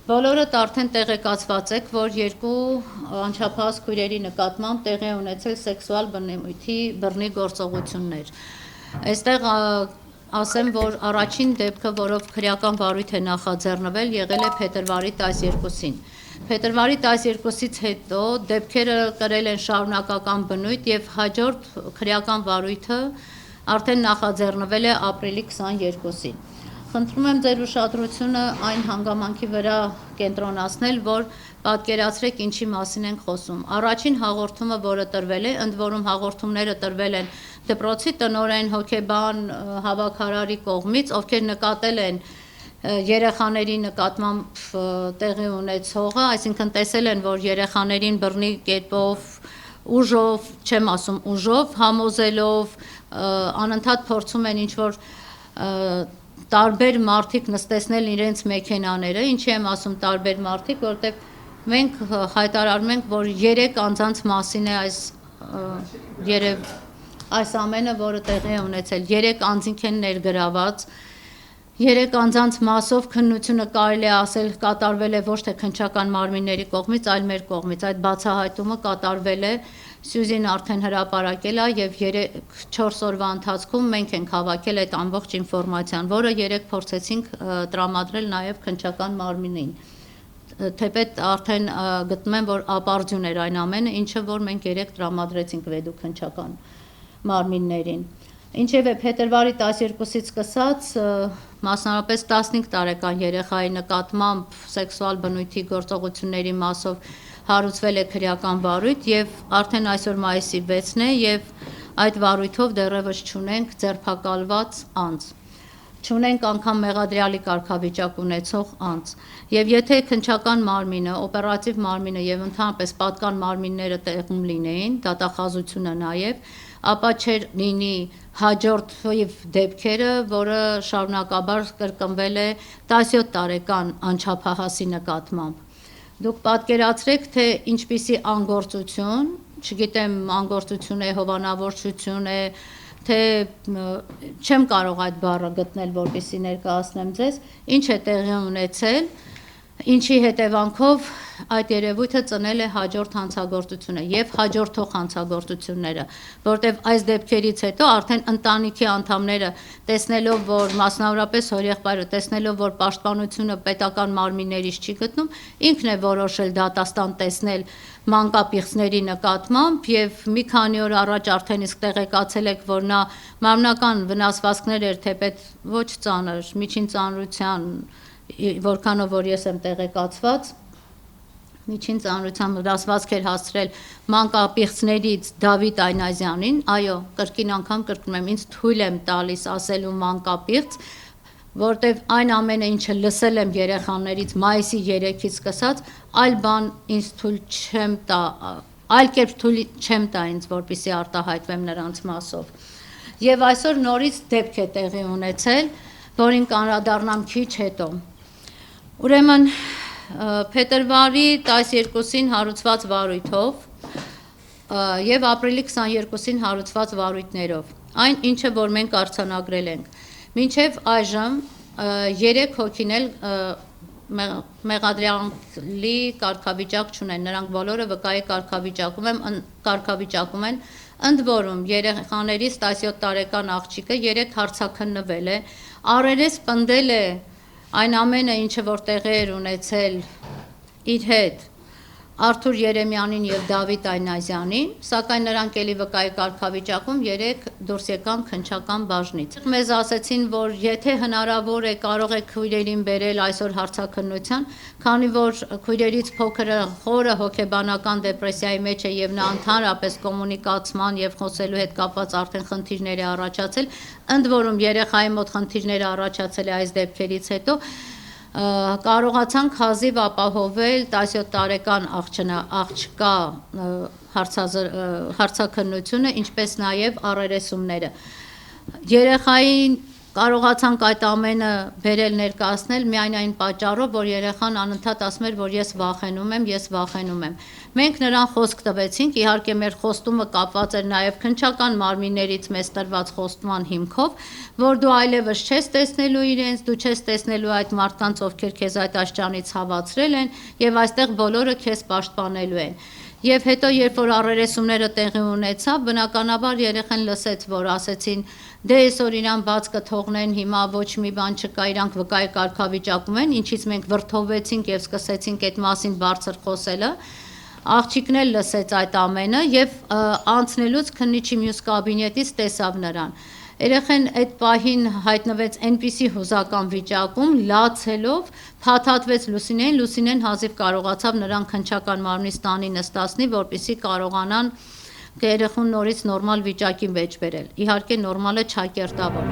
Բոլորդ արդեն տեղեկացված եք, որ երկու անչափահաս քույրերի նկատմամբ տեղի ունեցել սեքսուալ բնույթի բռնի գործողություններ։ Այստեղ ասեմ, որ առաջին դեպքը, որով քրեական վարույթ է նախաձեռնվել, եղել է փետրվարի 12-ին։ Փետրվարի 12-ից հետո դեպքերը կրել են շարունակական բնույթ եւ հաջորդ քրեական վարույթը արդեն նախաձեռնվել է ապրիլի 22-ին։ Խնդրում եմ ձեր ուշադրությունը այն հանգամանքի վրա կենտրոնացնել, որ պատկերացրեք ինչի մասին ենք խոսում։ Առաջին հաղորդումը, որը տրվել է, ընդ որում հաղորդումները տրվել են դպրոցի տնօրեն, հոգեբան, հավաքարարի կողմից, ովքեր նկատել են երեխաների նկատմամբ տեղի ունեցողը, այսինքն տեսել են, որ երեխաներին բռնի կերպով, ուժով, չեմ ասում ուժով, համոզելով, անընդհատ փորձում են ինչ-որ տարբեր մարդիկ նստեցնել իրենց մեքենաները, ինչի եմ ասում տարբեր մարդիկ, որտեղ մենք հայտարարում ենք, որ 3 անձանց մասին է այս ամենը, որը տեղի է ունեցել, 3 անձինք են ներգրաված, 3 անձանց մասով քննությունը կարելի է ասել կատարվել է ոչ թե քննչական մարմինների կողմից, այլ մեր կողմից, այդ բացահայտումը կատարվել է, Սյուզին արդեն հրապարակել է եւ 3-4 օրվա ընթացքում մենք ենք հավաքել այդ ամբողջ ինֆորմացիան, որը 3 փորձեցինք տրամադրել նաեւ քննչական մարմինին։ Թեպետ արդեն գտնում եմ, որ ապարդյուն էր այն ամենը, ինչը որ մենք 3 տրամադրեցինք վեդու քննչական մարմիններին։ Ինչևէ փետրվարի 12-ից սկսած մասնավորապես 15 տարեկան երեխայի նկատմամբ սեքսուալ բնույթի գործողությունների մասով հարուցվել է քրեական վարույթ եւ արդեն այսօր մայիսի 6-ն է եւ այդ վարույթով դեռևս չունենք ձերբակալված անձ։ Չունենք անգամ մեղադրյալի կարգավիճակ ունեցող անձ։ Եվ եթե քննչական մարմինը, օպերատիվ մարմինը եւ ընդհանրապես պատկան մարմինները տեղում լինեին, դատախազությունը նաեւ, ապա չէր լինի հաջորդ դեպքերը, որը շարունակաբար կրկնվել է 17 տարեկան անչափահասի նկատմամբ։ Դուք պատկերացրեք, թե ինչպիսի անգործություն, չգիտեմ անգործություն է, հովանավորչություն է, թե չեմ կարող այդ բառը գտնել, որպեսզի ներկայացնեմ ձեզ, ինչ է տեղի ունեցել, ինչի հետևանքով այդ երևույթը ծնել է հաջորդ հանցագործությունը եւ հաջորդող հանցագործությունները, որտեւ այս դեպքերից հետո արդեն ընտանիքի անդամները տեսնելով, որ մասնավորապես հորեղբայրը տեսնելով, որ պաշտպանությունը պետական մարմիններից չի գտնում, ինքն է որոշել դատաստան տեսնել մանկապիղծների նկատմամբ եւ մի քանի օր առաջ արդեն իսկ տեղեկացել եք, որ նա մարմնական վնասվածքներ էր թեպետ ոչ ծանր, միջին ծանրության, որքանով որ ես եմ տեղեկացված, միջին ծանրության վնասվածք էր հասցրել մանկապիղծներից Դավիթ Այնազյանին, այո, կրկին անգամ կրկնում եմ, ինձ թույլ եմ տալիս ասելու մանկապիղծ, որտեվ այն ամենը, ինչը լսել եմ երեխաներից մայիսի 3-ից սկսած, այլ բան ինձ թույլ չեմ տա, այլ կերպ թույլ չեմ տա ինձ, որպեսզի արտահայտվեմ նրանց մասով։ Եվ այսօր նորից դեպք է տեղի ունեցել, որին կանդրադառնամ քիչ հետո։ Ուրեմն փետրվարի 12-ին հարուցված վարույթով եւ ապրիլի 22-ին հարուցված վարույթներով, այն ինչը որ մենք արձանագրել ենք, մինչև այժմ 3 հոգին էլ մեղադրյալի կարգավիճակ չունեն, նրանք բոլորը վկայի կարգավիճակում են, ընդ որում երեխաներից 17 տարեկան աղջիկը 3 հարցաքննվել է, առերես պնդել է այն ամենը, ինչը որ տեղի էր ունեցել իր հետ Արթուր Երեմյանին եւ Դավիթ Այնազյանին, սակայն նրանք էլի վկայի կարգավիճակում 3 դուրս եկան քննչական բաժնից։ Մեզ ասեցին, որ եթե հնարավոր է կարող է քույրերին բերել այսօր հարցաքննության, քանի որ քույրերից փոքրը խորը հոգեբանական դեպրեսիայի մեջ է եւ նա ընդհանրապես կոմունիկացման եւ խոսելու հետ կապված արդեն խնդիրներ է առաջացել, ընդ որում երեխայի մոտ խնդիրներ առաջացել է այս դեպքերից հետո, կարողացանք հազիվ ապահովել 17 տարեկան աղջկա հարցաքննությունը, ինչպես նաև առերեսումները։ Երեխային Կարողացանք այդ ամենը բերել ներկայացնել միայն այն պատճառով, որ երեխան անընդհատ ասում էր, որ ես վախենում եմ։ Մենք նրան խոսք տվեցինք, իհարկե մեր խոստումը կապված էր նաև քննչական մարմիններից մեզ տրված խոստման հիմքով, որ դու այլևս չես տեսնելու իրենց, դու չես տեսնելու այդ մարդկանց, ովքեր քեզ այդ աշճանից հավացրել են, եւ այստեղ բոլորը քեզ պաշտպանելու են։ Եվ հետո, երբ որ առերեսումները տեղի ունեցավ, բնականաբար երեխան լսեց, որ ասեցին, դե այսօր իրան բաց կթողնեն, հիմա ոչ մի բան չկա, իրանք վկայի կարգավիճակում են, ինչից մենք վրդովվեցինք եւ սկսեցինք այդ մասին բարձր խոսելը։ Աղջիկն էլ լսեց այդ ամենը եւ անցնելուց քննիչի մյուս կաբինետից տեսավ նրան։ Երեխան այդ պահին հայտնվեց այնպիսի հուզական վիճակում, լացելով, փաթաթվեց Լուսինեն հազիվ կարողացավ նրան քննչական մարմնից տանի նստացնի, որպեսզի կարողանան երեխուն նորից նորմալ վիճակի մեջ բերել։ Իհարկե նորմալը չակերտավոր։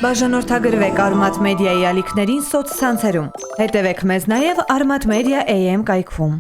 Բաժանորդագրվեք Արմաթ մեդիայի ալիքներին սոցցանցերում։ Հետևեք մեզ նաև Արմաթ մեդիա AM կայքում։